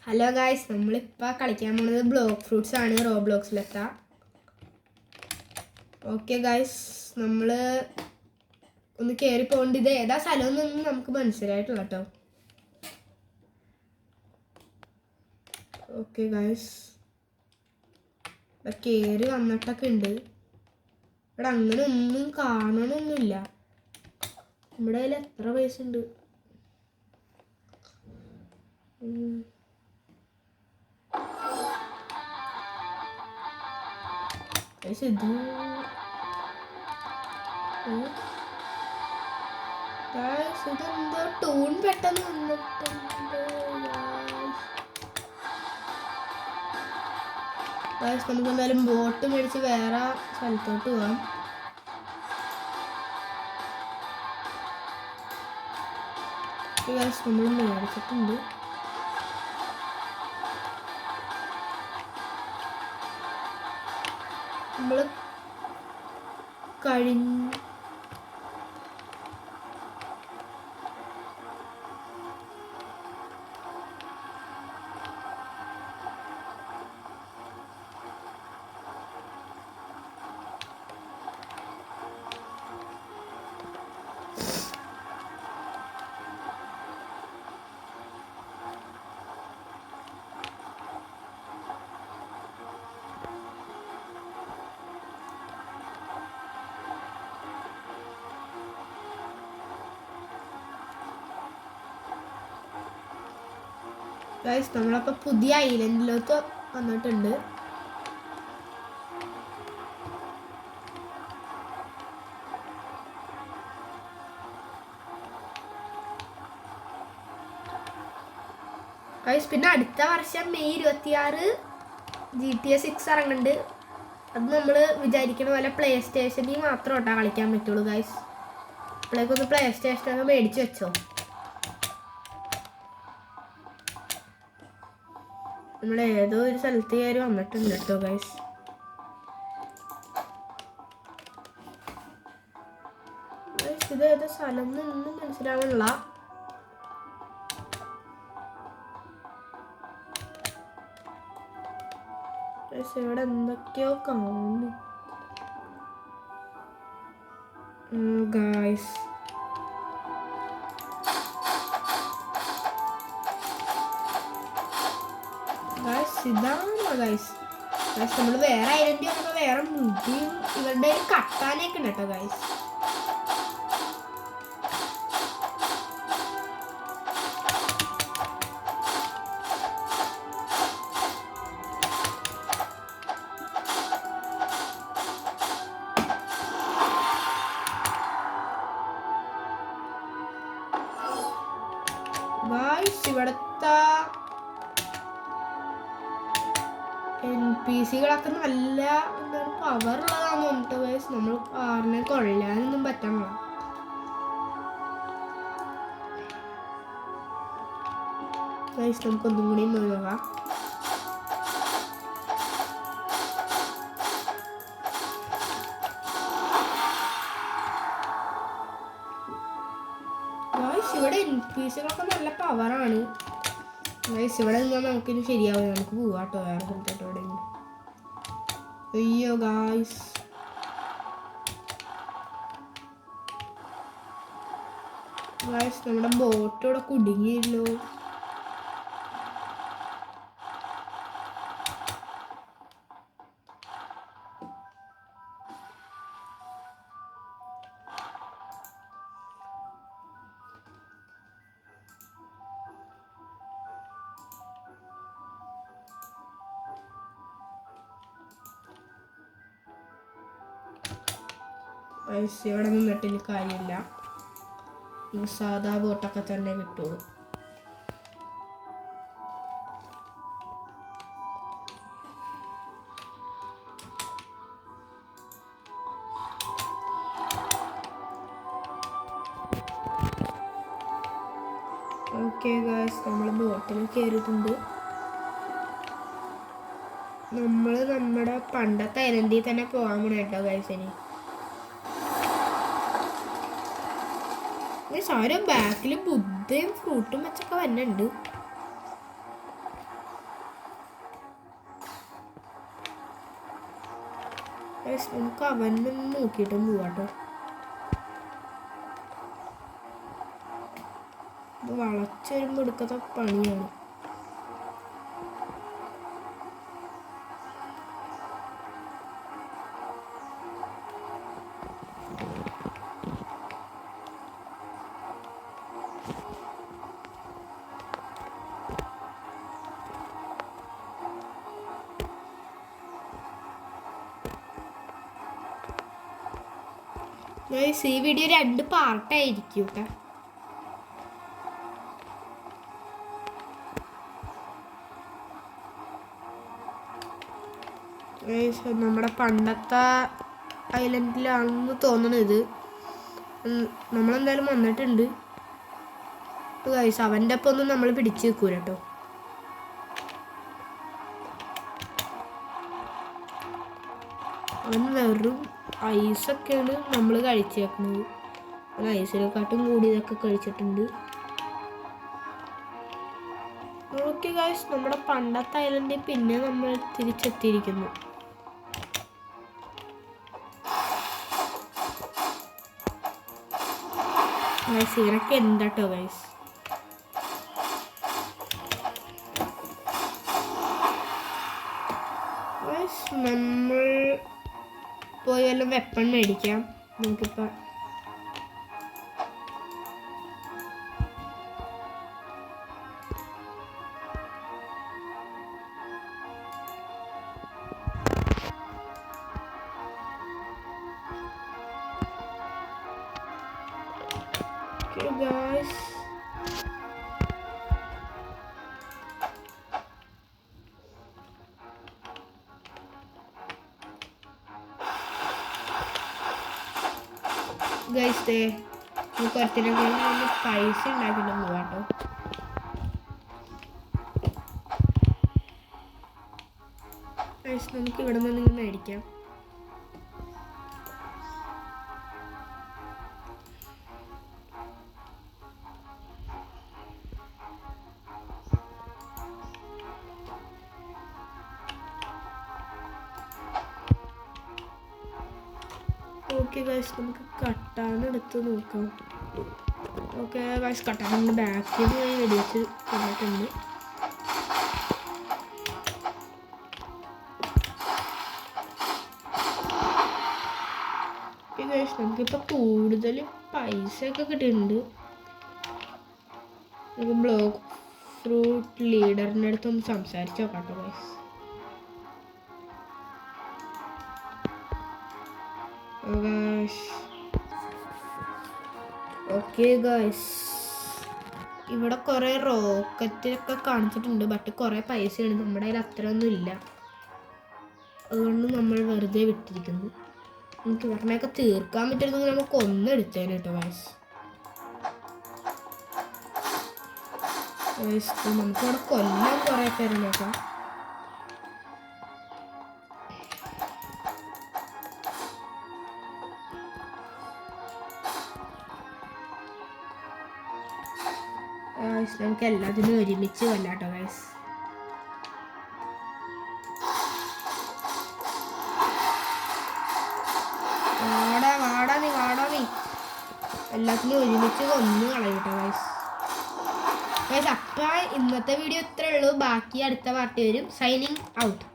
Hello guys, നമ്മളിപ്പോൾ കളിക്കാൻ പോകുന്നത് ബ്ലോക്ക് ഫ്രൂട്ട്സ് ആണ് റോബ്ലോക്സിലെത്താ. ഓക്കെ ഗായ്സ്, നമ്മൾ ഒന്ന് കയറി പോകേണ്ട. ഇത് ഏതാ സ്ഥലമെന്നൊന്നും നമുക്ക് മനസ്സിലായിട്ടില്ല കേട്ടോ. ഓക്കെ ഗായ്സ്, ഇവിടെ കയറി വന്നിട്ടൊക്കെ ഉണ്ട്. ഇവിടെ അങ്ങനെ ഒന്നും കാണണമൊന്നുമില്ല. നമ്മുടെ കയ്യിൽ എത്ര പൈസ ഉണ്ട്? ഇതെന്തോ ടൂൺ പെട്ടെന്ന് വന്നിട്ടുണ്ട്. നമുക്ക് എന്തായാലും ബോട്ട് മേടിച്ച് വേറെ സ്ഥലത്തോട്ട് പോവാം. നമ്മൾ മേടിച്ചിട്ടുണ്ട്. നമ്മൾ കഴിഞ്ഞ ഗൈസ് നമ്മളപ്പോൾ പുതിയ ഐലൻഡിലോട്ട് വന്നിട്ടുണ്ട്. ഗൈസ് പിന്നെ അടുത്ത വർഷം മെയ് 26 GTA 6 ഇറങ്ങുന്നുണ്ട്. അത് നമ്മൾ വിചാരിക്കുന്ന പോലെ പ്ലേ സ്റ്റേഷനിൽ മാത്രം ഓട്ടാ കളിക്കാൻ പറ്റുള്ളൂ ഗൈസ്. ഇപ്പോഴേക്കൊന്ന് പ്ലേ സ്റ്റേഷനൊക്കെ മേടിച്ച് വെച്ചോ. നമ്മൾ ഏതോ ഒരു സ്ഥലത്ത് കയറി വന്നിട്ടുണ്ട് കേട്ടോ ഗൈസ്. ഇത് ഏതോ സ്ഥലം ഒന്നും മനസ്സിലാവണില്ല. ഇവിടെ എന്തൊക്കെയോ കാണുന്നു ഗൈസ്. ഇതാണോ ഗൈസ്? നമ്മൾ വേറെ ഐലൻഡ് വന്നപ്പോൾ വേറെ മുടിയും ഇവരുടെ കട്ടാനൊക്കെ ഉണ്ട് കേട്ടോ ഗൈസ്. ഇവിടുത്തെ NPCകളൊക്കെ നല്ല എന്താണ് പവർ ഉള്ളതാണെന്ന് തോന്നിട്ട് ഗൈസ്. നമ്മൾ ആറിനെ കൊള്ളാനൊന്നും പറ്റണില്ല. ഗൈസ് നമുക്കൊന്നും കൂടി നോക്കാം. ഗൈസ് ഇവിടെ NPCകളൊക്കെ നല്ല പവറാണ് ഗൈസ്. ഇവിടെ നിന്നാൽ നമുക്കിനി ശരിയാവും. നമുക്ക് പോവാട്ടോ വേറെ സ്ഥലത്തോട്ട് എവിടെയെങ്കിലും. അയ്യോ ഗൈസ്, ഗൈസ് നമ്മുടെ ബോട്ട് ഇവിടെ കുടുങ്ങിയല്ലോ. ഇവിടെ നിന്നിട്ട് കാര്യമില്ല. സാധാ ബോട്ടൊക്കെ തന്നെ കിട്ടുള്ളൂ. ഓക്കെ ഗൈസ്, നമ്മൾ ബോട്ടിൽ കയറിയിട്ടുണ്ട്. നമ്മൾ നമ്മുടെ പണ്ടത്തെ ഐലൻഡിൽ തന്നെ പോകാൻ പോണ കേട്ടോ ഗൈസ്. ഇനി സാരം ബാക്കിൽ ബുദ്ധയും ഫ്രൂട്ടും വെച്ചൊക്കെ വന്നുണ്ട്. നമുക്ക് അവനൊന്ന് നോക്കിയിട്ടും പോവാട്ടോ. ഇത് വളച്ച് വരുമ്പോൾ എടുക്കാത്ത പണിയാണ്. ഈ വീഡിയോ 2 പാർട്ടായിരിക്കും കേട്ടോ. നമ്മുടെ പണ്ടത്തെ ഐലൻഡിലാണെന്ന് തോന്നണത്. നമ്മളെന്തായാലും വന്നിട്ടുണ്ട് ഗൈസ്. അവൻ്റെ ഒപ്പം ഒന്നും നമ്മൾ പിടിച്ച് വെക്കൂല കേട്ടോ. അവൻ വെറും ഐസൊക്കെയാണ് നമ്മൾ കഴിച്ചേക്കുന്നത്. ഐസിനെക്കാട്ടും കൂടി ഇതൊക്കെ കഴിച്ചിട്ടുണ്ട്. ഓക്കെ ഗൈസ്, നമ്മുടെ പണ്ടത്തെ ഐലൻഡിൽ പിന്നെ നമ്മൾ തിരിച്ചെത്തിയിരിക്കുന്നു. ഗൈസ് ഇവരൊക്കെ എന്താട്ടോ ഗൈസ്. നമ്മൾ പോയി വല്ല വെപ്പൺ മേടിക്കാം നമുക്കിപ്പോൾ. Okay guys, നമുക്ക് ഒത്തിരി പൈസ ഉണ്ടാക്കിയിട്ട് പോവാട്ടോ. നമുക്ക് ഇവിടെ നിന്ന് മേടിക്കാം. ഓക്കെ ഗൈസ്, നമുക്ക് കട്ടാനെടുത്ത് നോക്കാം. ഓക്കെ ഗൈസ്, കട്ടാനിൻ്റെ ബാക്കിൽ നിന്ന് വെടിവെച്ച് കൊണ്ടിട്ടുണ്ട്. ഓക്കെ ഗൈസ്, നമുക്കിപ്പോൾ കൂടുതൽ പൈസയൊക്കെ കിട്ടിയിട്ടുണ്ട്. നമുക്ക് ബ്ലോക്ക് ഫ്രൂട്ട് ലീഡറിൻ്റെ അടുത്തൊന്ന് സംസാരിച്ച് നോക്കാം കേട്ടോ ഗൈസ്. ഓക്കെ ഗൈസ്, ഇവിടെ കുറേ റോക്കറ്റൊക്കെ കാണിച്ചിട്ടുണ്ട്. ബട്ട് കുറേ പൈസയാണ്, നമ്മുടെ കയ്യിൽ അത്രയൊന്നും ഇല്ല. അതുകൊണ്ട് നമ്മൾ വെറുതെ വിട്ടിരിക്കുന്നു. നമുക്ക് ഇവരുടെയൊക്കെ തീർക്കാൻ പറ്റുന്നത് നമുക്ക് ഒന്നെടുത്തേനെ കേട്ടോ ഗൈസ്. നമുക്കിവിടെ കൊല്ലാൻ കുറേ പേര് നോക്കാം. നമുക്ക് എല്ലാത്തിനും ഒരുമിച്ച് കൊല്ലാട്ടോ ഗൈസ്. വാടാ നീ എല്ലാത്തിനും ഒരുമിച്ച് കൊന്ന് കളയട്ടോ ഗൈസ്. അപ്പം ഇന്നത്തെ വീഡിയോ ഇത്രയേ ഉള്ളൂ. ബാക്കി അടുത്ത പാർട്ടി വരും. Signing out.